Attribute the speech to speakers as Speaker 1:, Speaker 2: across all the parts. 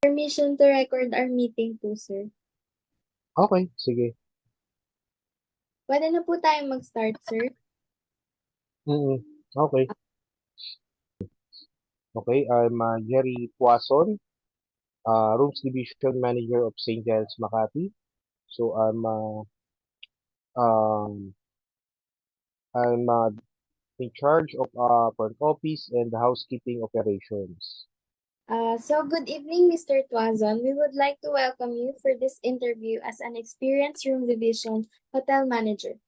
Speaker 1: Permission to record our meeting po, sir.
Speaker 2: Okay, sige.
Speaker 1: Pwede na po tayong mag-start, sir.
Speaker 2: Mm, okay. Okay, I'm Jerry Puason, Rooms Division Manager of St. Giles, Makati. So um, I'm in charge of front office and the housekeeping operations.
Speaker 1: Good evening, Mr. Tuazon. We would like to welcome you for this interview as an experienced room division hotel manager.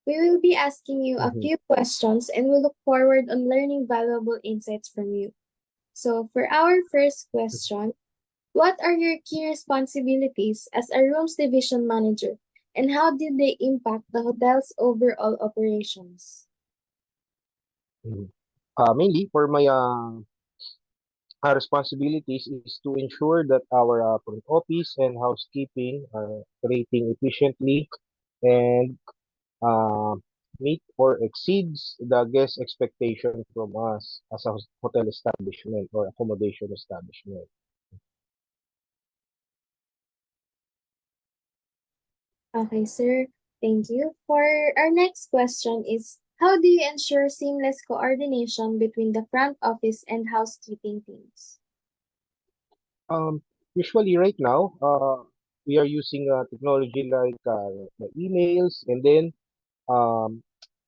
Speaker 1: We will be asking you a
Speaker 2: Mhm.
Speaker 1: few questions and we look forward on learning valuable insights from you. So for our first question, what are your key responsibilities as a rooms division manager and how did they impact the hotel's overall operations?
Speaker 2: Mhm. Mainly for my responsibilities is to ensure that our front office and housekeeping are operating efficiently and uh, meet or exceeds the guest expectation from us as a hotel establishment or accommodation establishment.
Speaker 1: Okay, sir. Thank you. For our next question is, how do you ensure seamless coordination between the front office and housekeeping teams?
Speaker 2: Um, Usually right now, we are using technology like the emails and then um,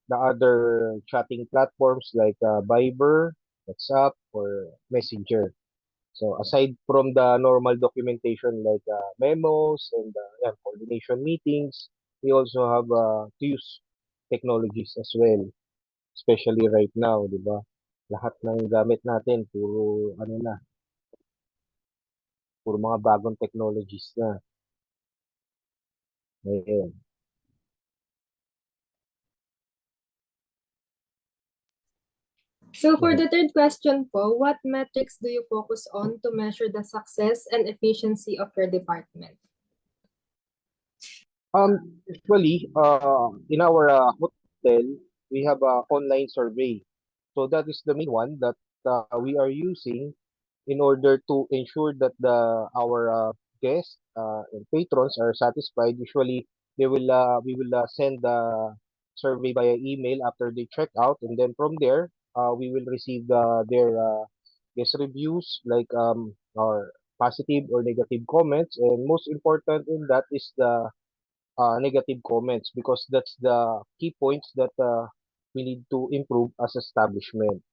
Speaker 2: the other chatting platforms like Viber, WhatsApp, or Messenger. So aside from the normal documentation like memos and coordination meetings, we also have to use technologies as well, especially right now, di ba? Lahat ng gamit natin, puro mga bagong technologies na. Ngayon.
Speaker 3: So for
Speaker 2: Mhm.
Speaker 3: the third question po, what metrics do you focus on to measure the success and efficiency of your department?
Speaker 2: Usually, in our hotel, we have a online survey. So that is the main one that we are using in order to ensure that our guests and patrons are satisfied. Usually, we will send the survey via email after they check out, and then from there, we will receive their guest reviews like or positive or negative comments. And most important in that is the negative comments because that's the key points that we need to improve as establishment.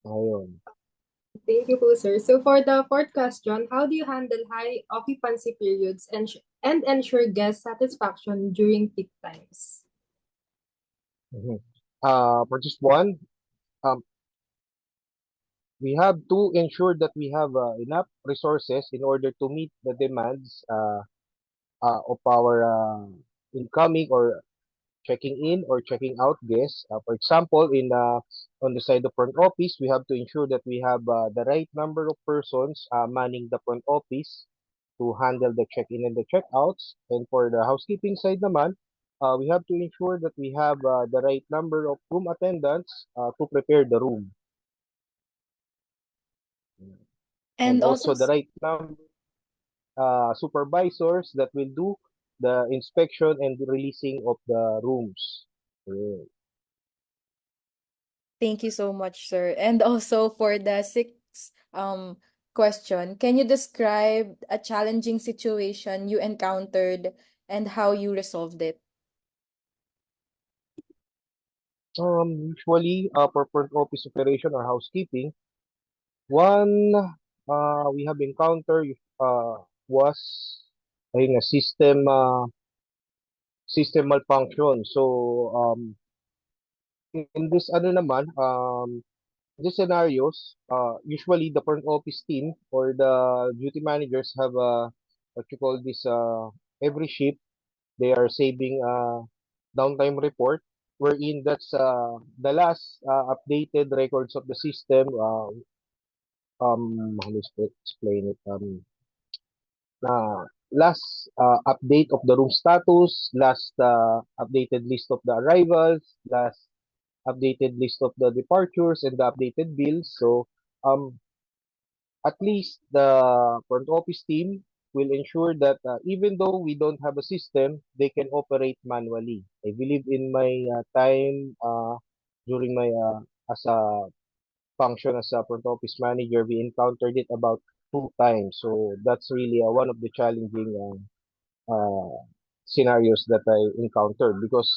Speaker 2: Ayun.
Speaker 3: Thank you po, sir. So for the fourth question, how do you handle high occupancy periods and ensure guest satisfaction during peak times?
Speaker 2: Mhm. For this one, um, we have to ensure that we have enough resources in order to meet the demands of our incoming or checking in or checking out guests. For example, in on the side of front office, we have to ensure that we have the right number of persons manning the front office to handle the check-in and the check-outs. And for the housekeeping side naman, we have to ensure that we have the right number of room attendants to prepare the room. And
Speaker 1: And also,
Speaker 2: also the right number supervisors that will do the inspection and the releasing of the rooms. Yeah.
Speaker 4: Thank you so much, sir. And also for the sixth question, can you describe a challenging situation you encountered and how you resolved it?
Speaker 2: Usually, for front office operation or housekeeping, one we have encountered was ayun nga, system malfunction. So, in this ano naman, these scenarios, usually the front office team or the duty managers have what you call this every shift they are saving downtime report wherein that's the last updated records of the system how do I explain it last update of the room status, last updated list of the arrivals, last updated list of the departures and the updated bills. So um at least the front office team will ensure that even though we don't have a system, they can operate manually. I believe in my time during my as a function as a front office manager, we encountered it about 2 times. So that's really one of the challenging scenarios that I encountered because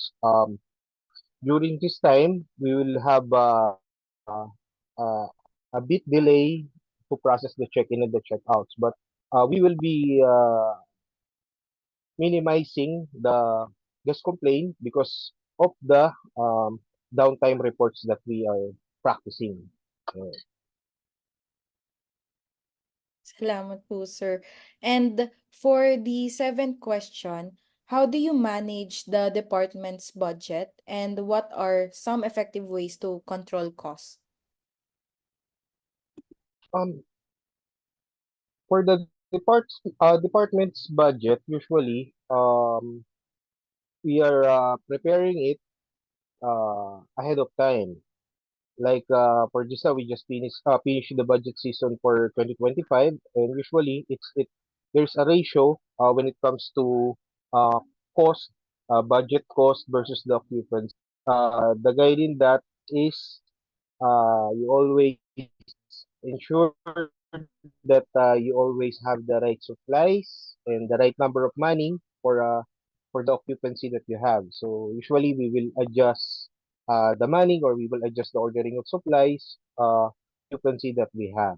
Speaker 2: during this time we will have uh, a bit delay to process the check-in and the check-outs, but we will be minimizing the guest complaint because of the downtime reports that we are practicing. Uh,
Speaker 4: Salamat po, sir. And for the seventh question, how do you manage the department's budget and what are some effective ways to control costs?
Speaker 2: um, for the department's budget, usually we are preparing it ahead of time. Like for GISA, we just finished the budget season for 2025, and usually there's a ratio when it comes to uh, cost, budget cost versus the occupancy. The guiding that is you always ensure that you always have the right supplies and the right number of money for the occupancy that you have. So usually we will adjust the manning or we will adjust the ordering of supplies occupancy that we have.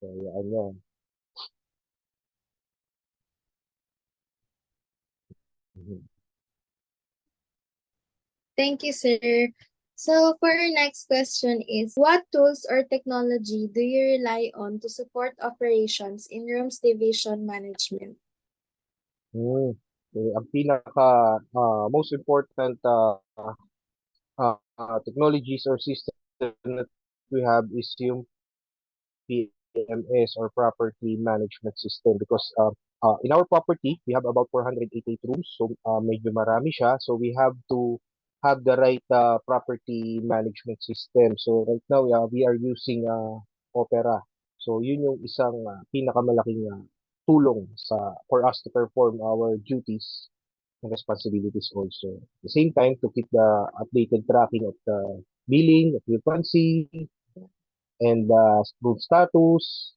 Speaker 2: So yeah, and, mhm.
Speaker 1: Thank you, sir. So for our next question is, what tools or technology do you rely on to support operations in rooms division management?
Speaker 2: Ang pinaka most important technologies or system that we have is yung PMS or property management system because in our property we have about 488 rooms, so medyo marami siya, so we have to have the right property management system. So right now we are using Opera, so yun yung isang pinakamalaking tulong for us to perform our duties and responsibilities also. At the same time, to keep the updated tracking of the billing, occupancy, and room status,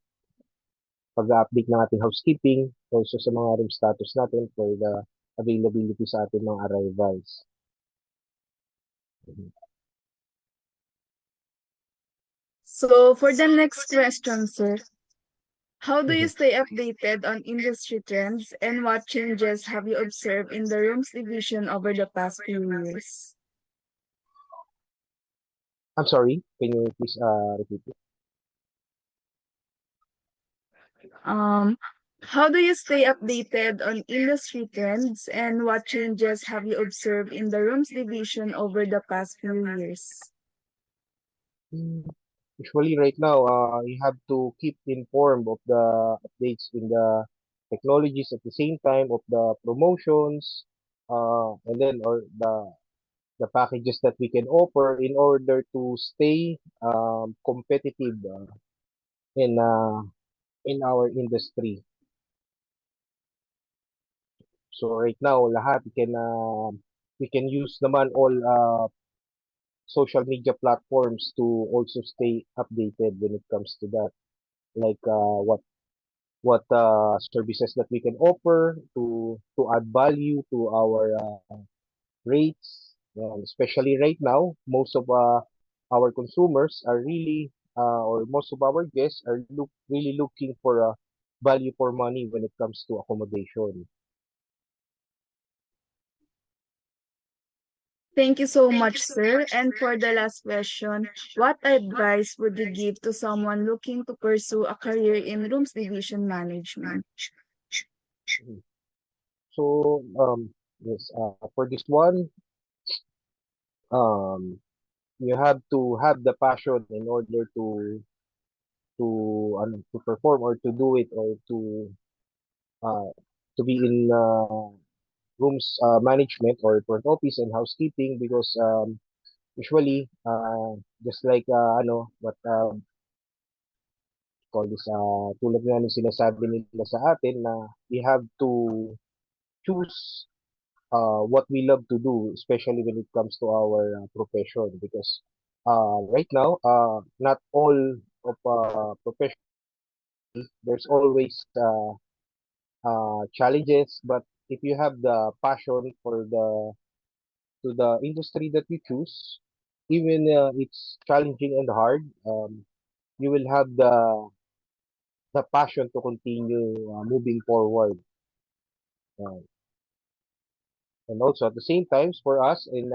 Speaker 2: pag-update ng ating housekeeping, also sa mga room status natin for the availability sa ating mga arrivals. Mhm.
Speaker 5: So for the next question, sir, how do you
Speaker 2: Mhm.
Speaker 5: stay updated on industry trends and what changes have you observed in the rooms division over the past few years?
Speaker 2: I'm sorry, can you please repeat it?
Speaker 5: Um, how do you stay updated on industry trends and what changes have you observed in the rooms division over the past few years?
Speaker 2: Mm, Usually right now, you have to keep informed of the updates in the technologies at the same time of the promotions, and then or the packages that we can offer in order to stay competitive in uh, in our industry. So right now, lahat we can use naman all social media platforms to also stay updated when it comes to that. Like what services that we can offer to add value to our rates. And especially right now, most of our consumers are really or most of our guests are really looking for a value for money when it comes to accommodation.
Speaker 5: Thank you so much, sir. And for the last question, what advice would you give to someone looking to pursue a career in rooms division management?
Speaker 2: Mhm. So yes, for this one, um, you have to have the passion in order to perform or to do it or uh, to be in rooms management or front office and housekeeping because usually just like what call this, tulad nga ng sinasabi nila sa atin na we have to choose what we love to do, especially when it comes to our profession. Because right now, not all of profession, there's always challenges, but if you have the passion for the industry that you choose, even it's challenging and hard, you will have the passion to continue moving forward. Uh, and also at the same times for us in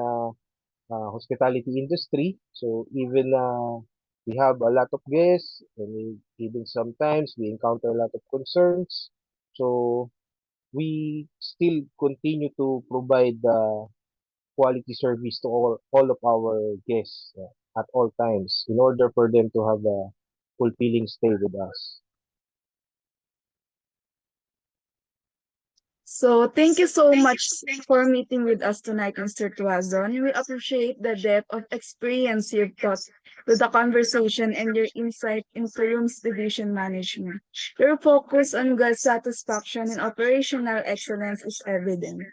Speaker 2: hospitality industry, so even we have a lot of guests, and even sometimes we encounter a lot of concerns. So we still continue to provide quality service to all of our guests at all times in order for them to have a fulfilling stay with us.
Speaker 5: So thank you so much for meeting with us tonight, Mr. Tuazon. We appreciate the depth of experience you've brought to the conversation and your insight into rooms division management. Your focus on guest satisfaction and operational excellence is evident.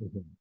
Speaker 2: Mhm.